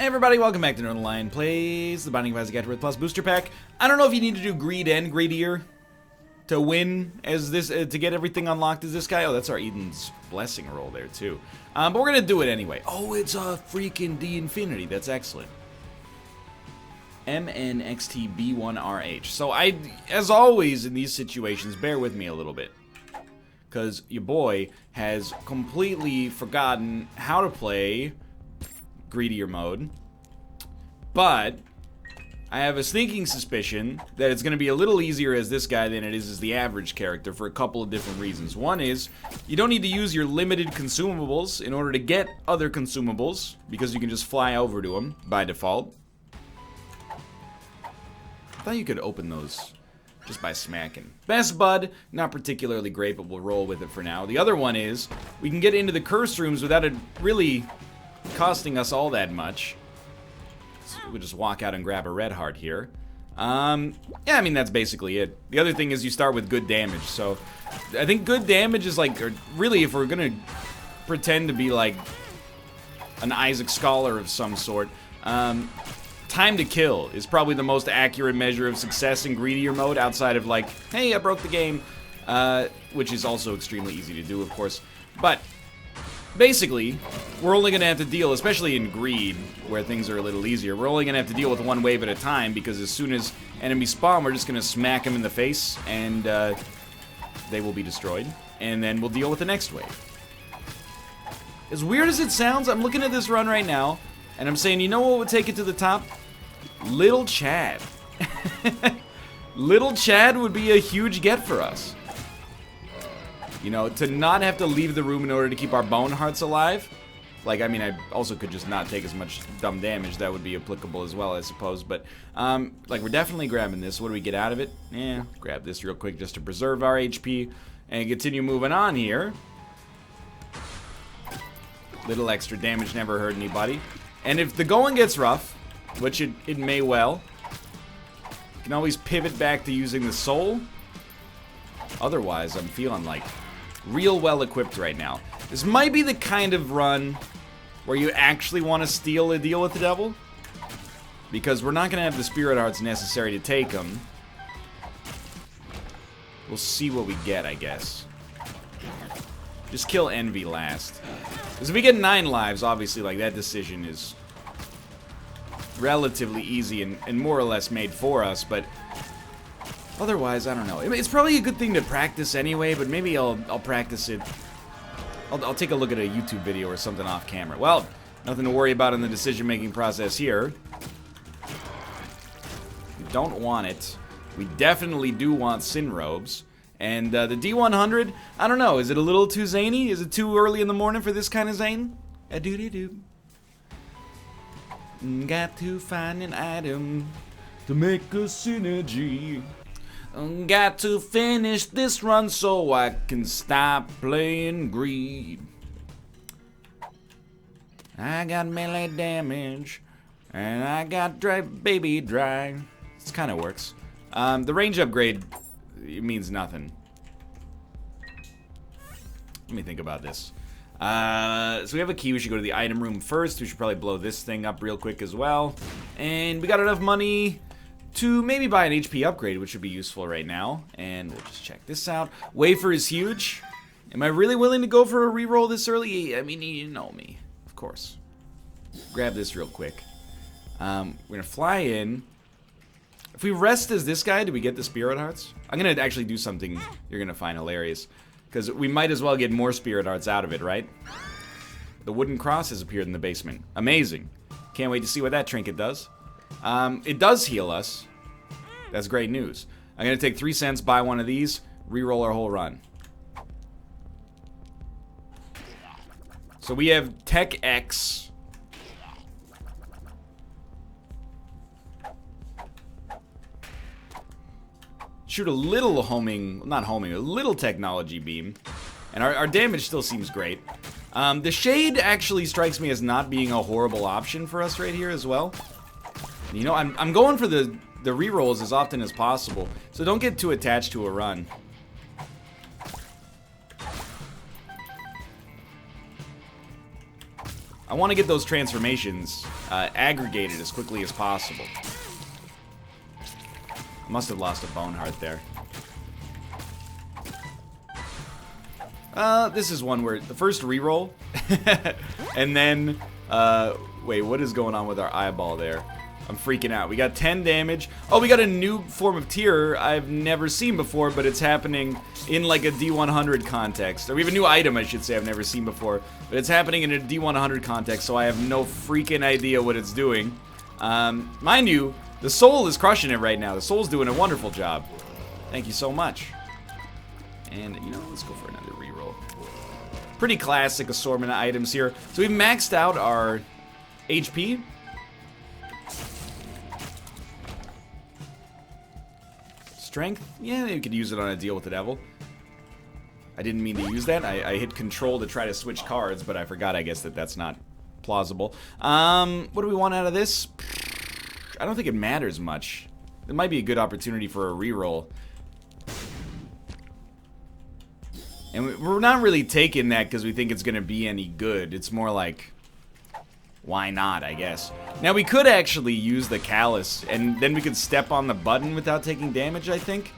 Hey everybody, welcome back to Northernlion plays the Binding of Afterbirth Plus Booster Pack. I don't know if you need to do greed and greedier to win as this to get everything unlocked as this guy. Oh, that's our Eden's Blessing roll there too. But we're gonna do it anyway. Oh, it's a freaking D Infinity. That's excellent. MNXTB1RH. So as always in these situations, bear with me a little bit, because your boy has completely forgotten how to play greedier mode, but I have a sneaking suspicion that it's going to be a little easier as this guy than it is as the average character for a couple of different reasons. One is, you don't need to use your limited consumables in order to get other consumables, because you can just fly over to them by default. I thought you could open those just by smacking. Best Bud, not particularly great, but we'll roll with it for now. The other one is, we can get into the curse rooms without it really costing us all that much. So we'll just walk out and grab a red heart here. Yeah, I mean, that's basically it. The other thing is you start with good damage, so I think good damage is like, or really if we're gonna pretend to be like an Isaac Scholar of some sort, time to kill is probably the most accurate measure of success in greedier mode, outside of like, hey, I broke the game, which is also extremely easy to do, of course. But basically, we're only going to have to deal, especially in greed, where things are a little easier, we're only going to have to deal with one wave at a time, because as soon as enemies spawn, we're just going to smack them in the face, and they will be destroyed, and then we'll deal with the next wave. As weird as it sounds, I'm looking at this run right now, and I'm saying, you know what would take it to the top? Little Chad. Little Chad would be a huge get for us. You know, to not have to leave the room in order to keep our bone hearts alive. Like, I mean, I also could just not take as much dumb damage. That would be applicable as well, I suppose. But, like, we're definitely grabbing this. What do we get out of it? Grab this real quick just to preserve our HP and continue moving on here. Little extra damage never hurt anybody. And if the going gets rough, which it may well, you can always pivot back to using the soul. Otherwise, I'm feeling like real well equipped right now. This might be the kind of run where you actually want to steal a deal with the devil, because we're not going to have the spirit hearts necessary to take them. We'll see what we get, I guess. Just kill Envy last. Because if we get 9 lives, obviously, like, that decision is relatively easy and more or less made for us, but otherwise, I don't know. It's probably a good thing to practice anyway, but maybe I'll practice it. I'll take a look at a YouTube video or something off camera. Well, nothing to worry about in the decision-making process here. We don't want it. We definitely do want Sin Robes. And the D100, I don't know. Is it a little too zany? Is it too early in the morning for this kind of zane? A-doo-doo-doo. Got to find an item to make a synergy. Got to finish this run so I can stop playing greed. I got melee damage, and I got baby dry. This kind of works. The range upgrade, it means nothing. Let me think about this. So we have a key. We should go to the item room first. We should probably blow this thing up real quick as well. And we got enough money to maybe buy an HP upgrade, which would be useful right now. And we'll just check this out. Wafer is huge. Am I really willing to go for a reroll this early? I mean, you know me, of course. Grab this real quick. We're gonna fly in. If we rest as this guy, do we get the spirit hearts? I'm gonna actually do something you're gonna find hilarious, because we might as well get more spirit hearts out of it, right? The wooden cross has appeared in the basement. Amazing. Can't wait to see what that trinket does. It does heal us. That's great news. I'm gonna take 3 cents, buy one of these, reroll our whole run. So we have Tech X. Shoot a little homing, not homing, a little technology beam. And our damage still seems great. The shade actually strikes me as not being a horrible option for us right here as well. You know, I'm going for the rerolls as often as possible, so don't get too attached to a run. I want to get those transformations aggregated as quickly as possible. I must have lost a bone heart there. This is one where the first reroll, and then, wait, what is going on with our eyeball there? I'm freaking out. We got 10 damage. Oh, we got a new form of tear I've never seen before, but it's happening in like a D100 context. Or we have a new item, I should say, I've never seen before. But it's happening in a D100 context, so I have no freaking idea what it's doing. Mind you, the soul is crushing it right now. The soul's doing a wonderful job. Thank you so much. And, you know, let's go for another reroll. Pretty classic assortment of items here. So we've maxed out our HP. Strength? Yeah, you could use it on a deal with the devil. I didn't mean to use that. I hit control to try to switch cards, but I forgot, I guess, that that's not plausible. What do we want out of this? I don't think it matters much. It might be a good opportunity for a reroll. And we're not really taking that because we think it's going to be any good. It's more like, why not, I guess. Now, we could actually use the callus, and then we could step on the button without taking damage, I think.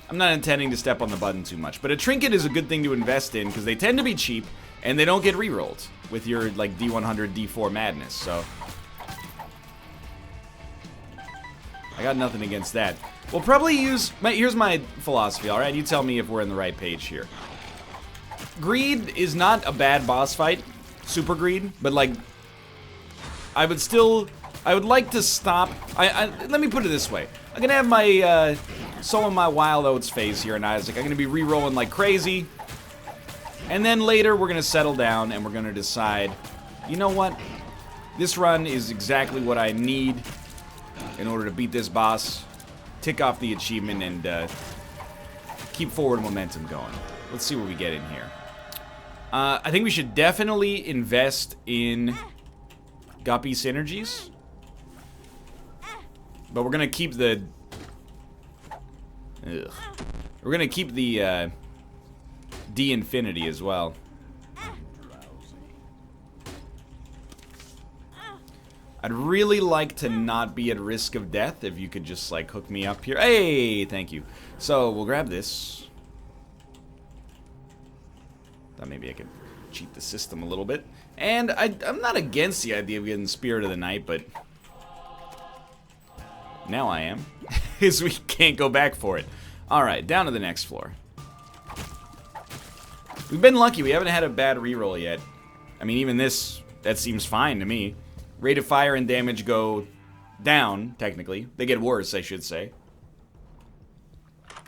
I'm not intending to step on the button too much. But a trinket is a good thing to invest in because they tend to be cheap, and they don't get rerolled with your, like, D100, D4 madness, so. I got nothing against that. We'll probably use, here's my philosophy, alright? You tell me if we're on the right page here. Greed is not a bad boss fight, super greed, but like, I would like to stop, let me put it this way. I'm gonna have my, Soul in my Wild Oats phase here in Isaac. I'm gonna be re-rolling like crazy, and then later we're gonna settle down and we're gonna decide, you know what? This run is exactly what I need in order to beat this boss, tick off the achievement, and keep forward momentum going. Let's see what we get in here. I think we should definitely invest in Guppy synergies. But we're gonna keep the... Ugh. We're gonna keep the D Infinity as well. I'd really like to not be at risk of death if you could just like hook me up here. Hey, thank you. So we'll grab this. Thought maybe I could cheat the system a little bit. And I'm not against the idea of getting Spirit of the Night, but now I am. Because we can't go back for it. Alright, down to the next floor. We've been lucky. We haven't had a bad reroll yet. I mean, even this, that seems fine to me. Rate of fire and damage go down, technically. They get worse, I should say.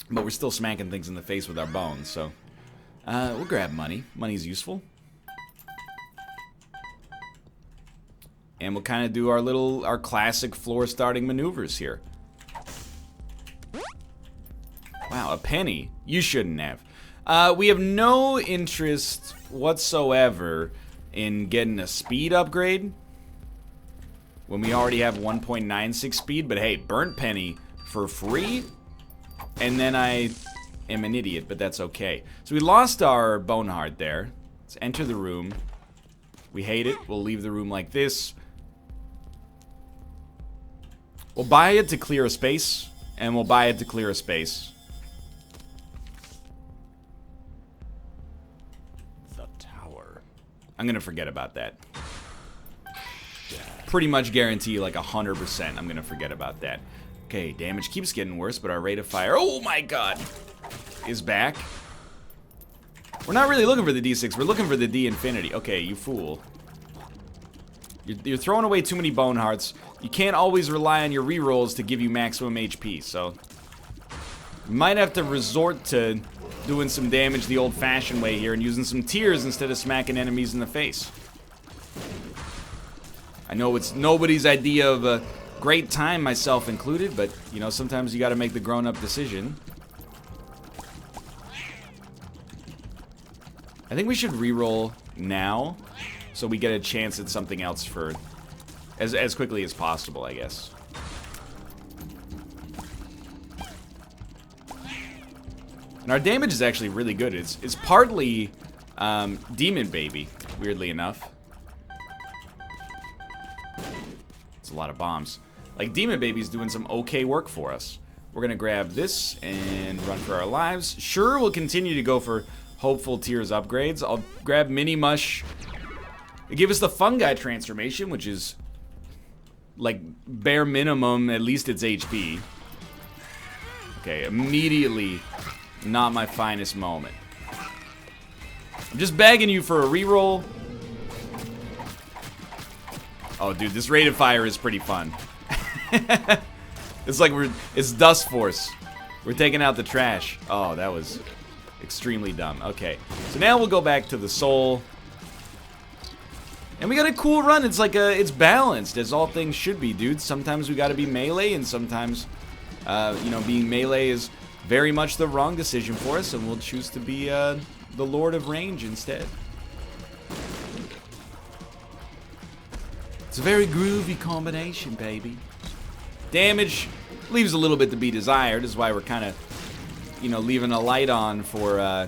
But we're still smacking things in the face with our bones, so... we'll grab money. Money's useful. And we'll kind of do our classic floor starting maneuvers here. Wow, a penny. You shouldn't have. We have no interest whatsoever in getting a speed upgrade when we already have 1.96 speed, but hey, burnt penny for free, and then I am an idiot, but that's okay. So we lost our bone heart there. Let's enter the room. We hate it. We'll leave the room like this. We'll buy it to clear a space, and we'll buy it to clear a space. The tower. I'm gonna forget about that. Pretty much guarantee like 100% I'm gonna forget about that. Okay, damage keeps getting worse, but our rate of fire, oh my god, is back. We're not really looking for the D6, we're looking for the D Infinity. Okay, you fool. You're throwing away too many bone hearts. You can't always rely on your rerolls to give you maximum HP, so you might have to resort to doing some damage the old-fashioned way here and using some tears instead of smacking enemies in the face. I know it's nobody's idea of a great time, myself included, but, you know, sometimes you gotta make the grown-up decision. I think we should reroll now, so we get a chance at something else for as quickly as possible, I guess. And our damage is actually really good. It's partly Demon Baby, weirdly enough. It's a lot of bombs. Like, Demon Baby's doing some okay work for us. We're gonna grab this and run for our lives. Sure, we'll continue to go for hopeful Tears upgrades. I'll grab Mini Mush. It gave us the Fungi transformation, which is, like, bare minimum, at least it's HP. Okay, immediately, not my finest moment. I'm just begging you for a reroll. Oh, dude, this rate of fire is pretty fun. It's like it's Dust Force. We're taking out the trash. Oh, that was extremely dumb. Okay, so now we'll go back to the soul. And we got a cool run. It's like it's balanced, as all things should be, dude. Sometimes we gotta be melee, and sometimes, you know, being melee is very much the wrong decision for us, and we'll choose to be the Lord of Range instead. It's a very groovy combination, baby. Damage leaves a little bit to be desired, is why we're kind of, you know, leaving a light on for, yeah,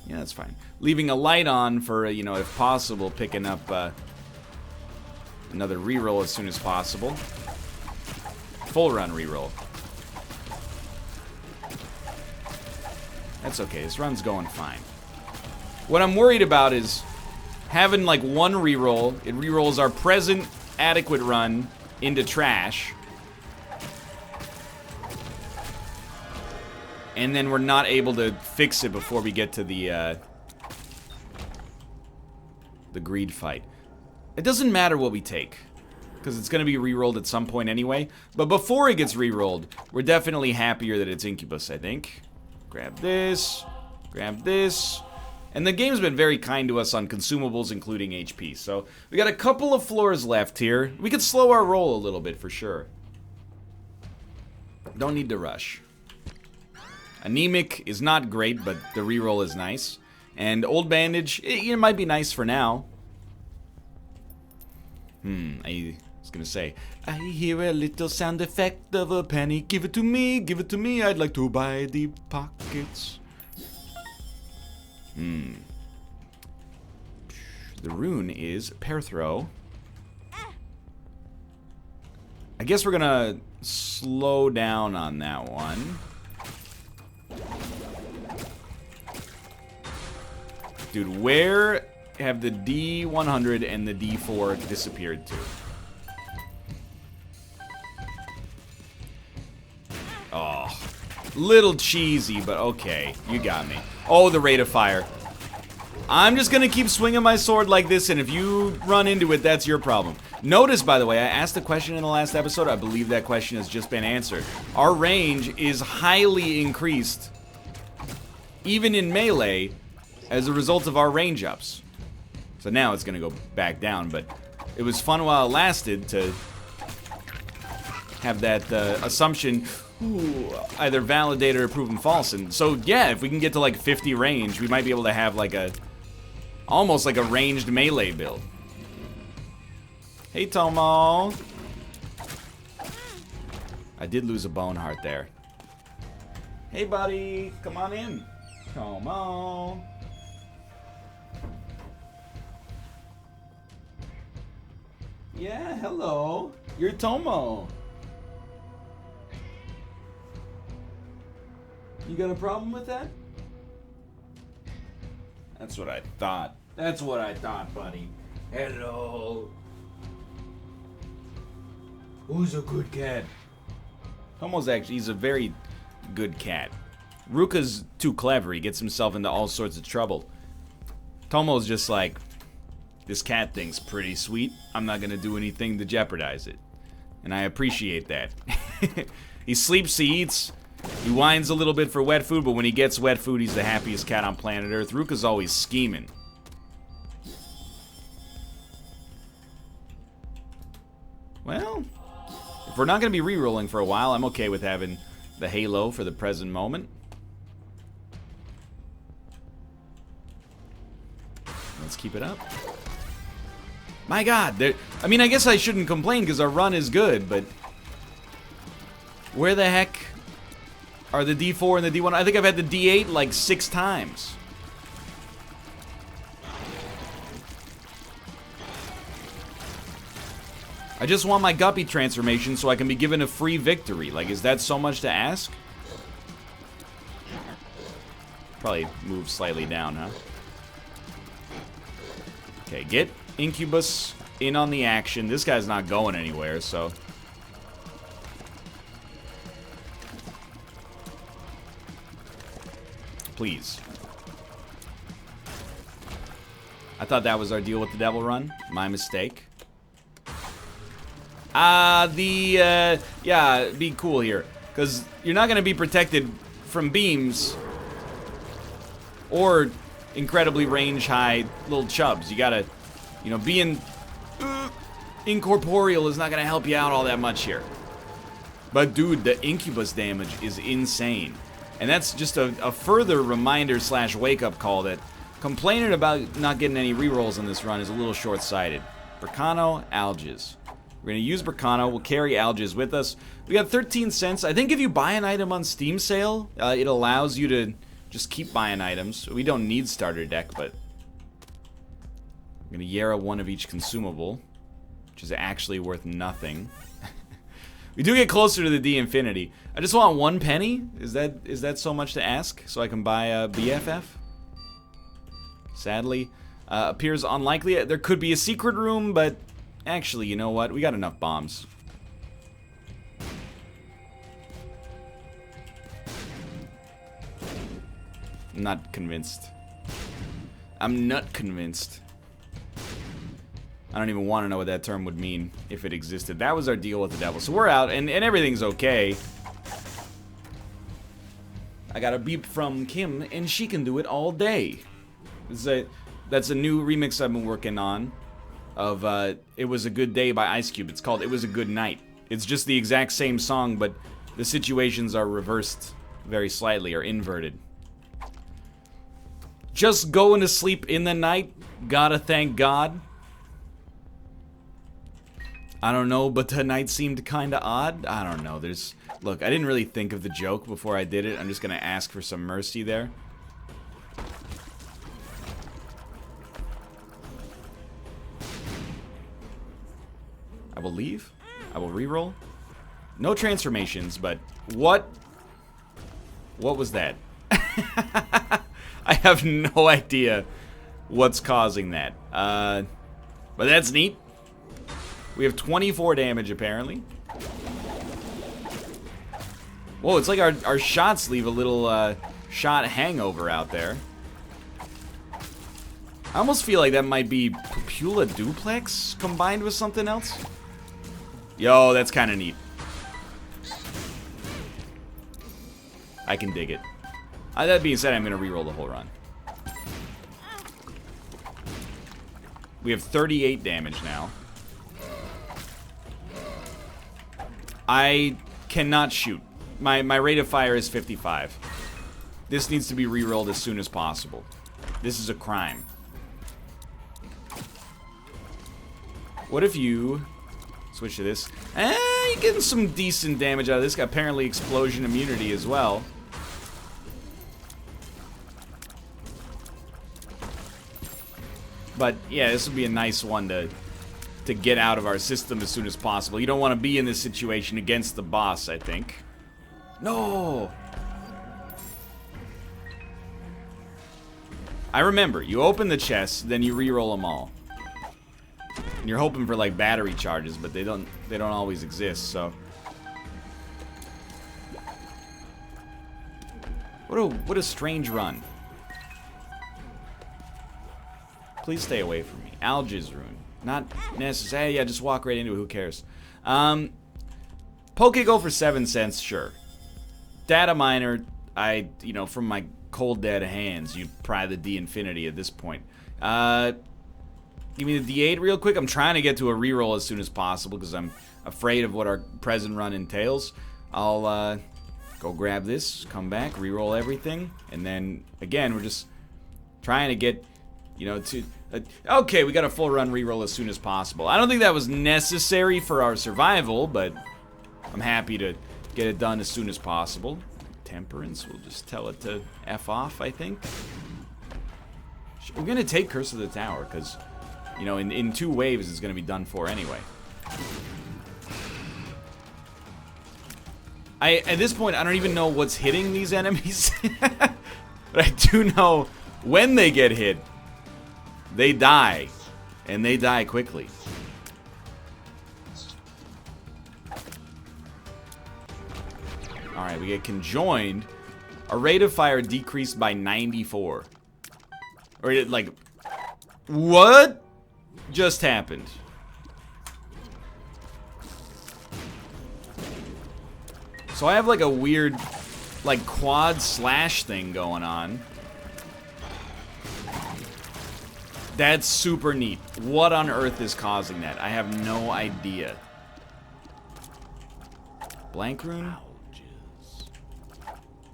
that's fine. Leaving a light on for, you know, if possible, picking up another reroll as soon as possible. Full run reroll. That's okay, this run's going fine. What I'm worried about is having like one reroll. It rerolls our present adequate run into trash. And then we're not able to fix it before we get to the greed fight. It doesn't matter what we take, because it's going to be rerolled at some point anyway. But before it gets rerolled, we're definitely happier that it's Incubus, I think. Grab this. Grab this. And the game's been very kind to us on consumables, including HP. So we got a couple of floors left here. We could slow our roll a little bit for sure. Don't need to rush. Anemic is not great, but the reroll is nice. And Old Bandage, it might be nice for now. I was gonna say, I hear a little sound effect of a penny. Give it to me, I'd like to buy the pockets. The rune is Pair Throw. I guess we're gonna slow down on that one. Dude, where have the D100 and the D4 disappeared to? Oh, little cheesy, but okay, you got me. Oh, the rate of fire. I'm just gonna keep swinging my sword like this, and if you run into it, that's your problem. Notice, by the way, I asked a question in the last episode. I believe that question has just been answered. Our range is highly increased, even in melee, as a result of our range ups. So now it's gonna go back down, but it was fun while it lasted to have that assumption either validated or proven false. And so yeah, if we can get to like 50 range, we might be able to have like almost like a ranged melee build. Hey, Tomo. I did lose a bone heart there. Hey, buddy, come on in. Tomo. Yeah, hello. You're Tomo. You got a problem with that? That's what I thought. That's what I thought, buddy. Hello. Who's a good cat? Tomo's actually, he's a very good cat. Ruka's too clever. He gets himself into all sorts of trouble. Tomo's just like, this cat thing's pretty sweet. I'm not gonna do anything to jeopardize it. And I appreciate that. He sleeps, he eats, he whines a little bit for wet food, but when he gets wet food, he's the happiest cat on planet Earth. Ruka's always scheming. Well, if we're not gonna be re-rolling for a while, I'm okay with having the halo for the present moment. Let's keep it up. My God, I mean, I guess I shouldn't complain because our run is good, but where the heck are the D4 and the D1? I think I've had the D8 like 6 times. I just want my Guppy transformation so I can be given a free victory. Like, is that so much to ask? Probably move slightly down, huh? Okay, get Incubus in on the action. This guy's not going anywhere, so... Please. I thought that was our deal with the Devil Run. My mistake. Yeah, be cool here. Because you're not going to be protected from beams or incredibly range-high little chubs. You gotta, you know, being incorporeal is not going to help you out all that much here. But dude, the Incubus damage is insane. And that's just a further reminder / wake-up call that complaining about not getting any rerolls in this run is a little short-sighted. Bracano, Algiz. We're going to use Bracano. We'll carry Algiz with us. We got 13 cents. I think if you buy an item on Steam sale, it allows you to just keep buying items. We don't need starter deck, but... I'm going to Yara one of each consumable, which is actually worth nothing. We do get closer to the D Infinity. I just want 1 penny. Is that so much to ask? So I can buy a BFF? Sadly, appears unlikely. There could be a secret room, but actually, you know what? We got enough bombs. I'm not convinced. I'm not convinced. I don't even want to know what that term would mean if it existed. That was our deal with the devil. So we're out, and everything's okay. I got a beep from Kim, and she can do it all day. That's a new remix I've been working on of It Was a Good Day by Ice Cube. It's called It Was a Good Night. It's just the exact same song, but the situations are reversed very slightly, or inverted. Just going to sleep in the night. Gotta thank God. I don't know, but tonight seemed kinda odd. I don't know, look, I didn't really think of the joke before I did it. I'm just gonna ask for some mercy there. I will leave. I will reroll. No transformations, but what was that? I have no idea what's causing that. But that's neat. We have 24 damage, apparently. Whoa, it's like our shots leave a little shot hangover out there. I almost feel like that might be Pupula Duplex combined with something else. Yo, that's kind of neat. I can dig it. That being said, I'm going to reroll the whole run. We have 38 damage now. I cannot shoot. My rate of fire is 55. This needs to be rerolled as soon as possible. This is a crime. What if you switch to this? You're getting some decent damage out of this guy. Apparently explosion immunity as well. But yeah, this would be a nice one to get out of our system as soon as possible. You don't want to be in this situation against the boss, I think. No! I remember, you open the chest, then you re-roll them all. And you're hoping for like battery charges, but they don't always exist, so. What a strange run. Please stay away from me. Algiz rune. Not necessary. Yeah, just walk right into it. Who cares? Pokego for 7 cents, sure. Data miner, from my cold dead hands, you pry the D Infinity at this point. Give me the D8 real quick. I'm trying to get to a reroll as soon as possible because I'm afraid of what our present run entails. I'll go grab this, come back, reroll everything, and then again we're just trying to get. Okay, we got a full run reroll as soon as possible. I don't think that was necessary for our survival, but I'm happy to get it done as soon as possible. Temperance, we'll just tell it to F off, I think. We're gonna take Curse of the Tower, because, in 2 waves it's gonna be done for anyway. At this point, I don't even know what's hitting these enemies. But I do know when they get hit, they die. And they die quickly. Alright, we get conjoined. Our rate of fire decreased by 94. Or like, what just happened? So I have like a weird, like quad slash thing going on. That's super neat. What on earth is causing that? I have no idea. Blank rune?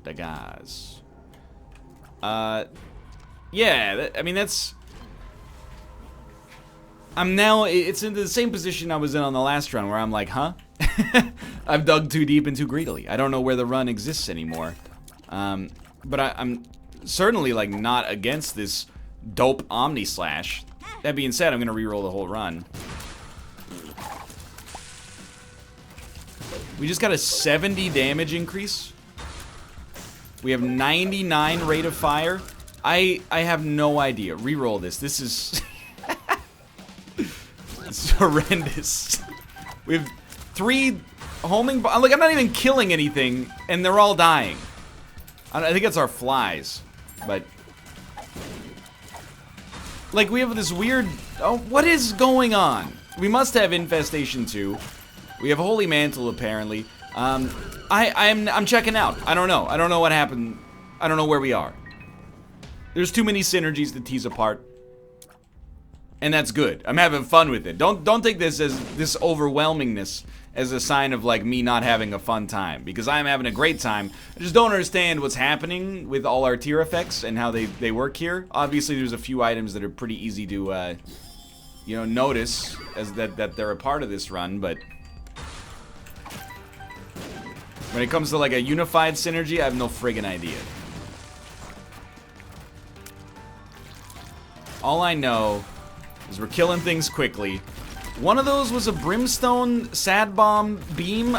The guys. Yeah, I mean, that's... I'm now, it's in the same position I was in on the last run, where I'm like, huh? I've dug too deep and too greedily. I don't know where the run exists anymore. But I'm certainly, like, not against this dope Omni Slash. That being said, I'm gonna reroll the whole run. We just got a 70 damage increase. We have 99 rate of fire. I have no idea. Reroll this. This is it's horrendous. We have 3 homing. Like, I'm not even killing anything, and they're all dying. I think it's our flies, but like we have this weird. Oh, what is going on? We must have Infestation 2. We have Holy Mantle apparently. I'm checking out. I don't know. I don't know what happened. I don't know where we are. There's too many synergies to tease apart. And that's good. I'm having fun with it. Don't take this as this overwhelmingness as a sign of like me not having a fun time, because I'm having a great time. I just don't understand what's happening with all our tier effects and how they work here. Obviously, there's a few items that are pretty easy to you know, notice as that they're a part of this run, but when it comes to like a unified synergy, I have no friggin' idea. All I know is we're killing things quickly. One of those was a Brimstone Sad Bomb Beam.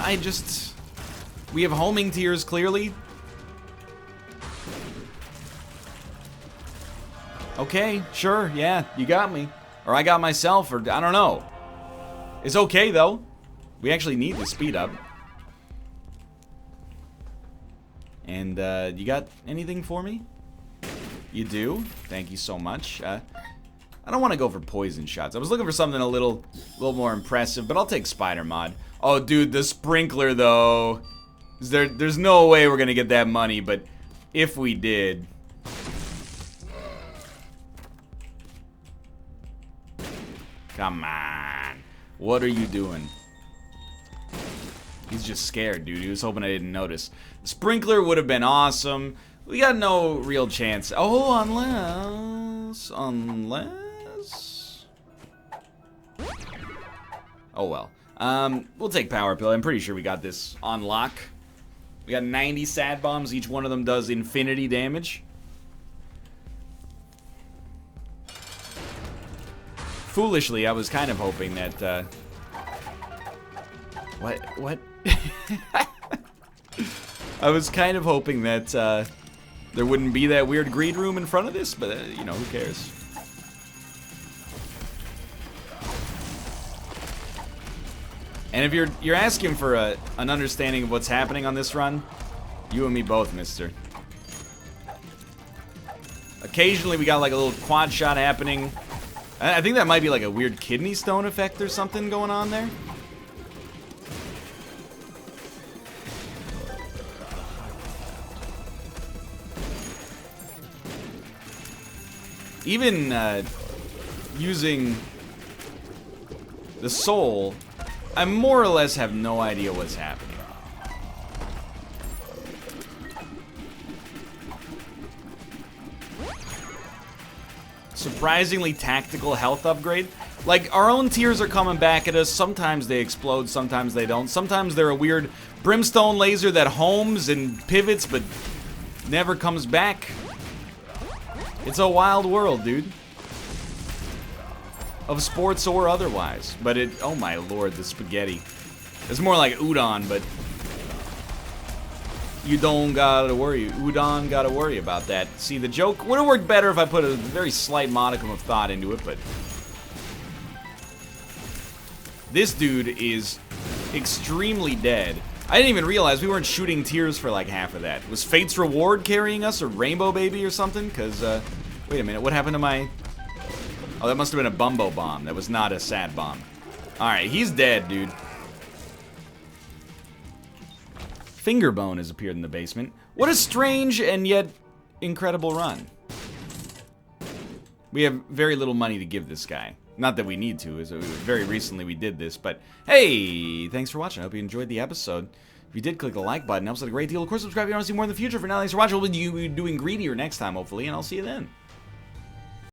We have homing tears clearly. Okay, sure, yeah, you got me. Or I got myself, or I don't know. It's okay though. We actually need the speed up. And you got anything for me? You do? Thank you so much. I don't want to go for poison shots. I was looking for something a little more impressive, but I'll take Spider Mod. Oh, dude, the sprinkler though. There's no way we're gonna get that money, but if we did. Come on. What are you doing? He's just scared, dude. He was hoping I didn't notice. The sprinkler would have been awesome. We got no real chance. Oh, unless... Oh, well. We'll take Power Pill. I'm pretty sure we got this on lock. We got 90 Sad Bombs. Each one of them does infinity damage. Foolishly, I was kind of hoping that, What? I was kind of hoping that, there wouldn't be that weird greed room in front of this, but, you know, who cares? And if you're asking for an understanding of what's happening on this run, you and me both, mister. Occasionally we got like a little quad shot happening. I think that might be like a weird kidney stone effect or something going on there. Even using the soul, I more or less have no idea what's happening. Surprisingly tactical health upgrade. Like, our own tiers are coming back at us. Sometimes they explode, sometimes they don't. Sometimes they're a weird brimstone laser that homes and pivots but never comes back. It's a wild world, dude. Of sports or otherwise. But oh my lord, the spaghetti. It's more like udon, but You don't gotta worry. Udon gotta worry about that. See, the joke would have worked better if I put a very slight modicum of thought into it, but this dude is extremely dead. I didn't even realize we weren't shooting tears for like half of that. Was Fate's Reward carrying us, or Rainbow Baby or something? Because, wait a minute, what happened to my... Oh, that must have been a Bumbo bomb. That was not a sad bomb. Alright, he's dead, dude. Fingerbone has appeared in the basement. What a strange and yet incredible run. We have very little money to give this guy. Not that we need to, as very recently we did this, but hey, thanks for watching. I hope you enjoyed the episode. If you did, click the like button. It helps out a great deal. Of course, subscribe if you want to see more in the future. For now, thanks for watching. We'll be doing Greedier next time, hopefully, and I'll see you then.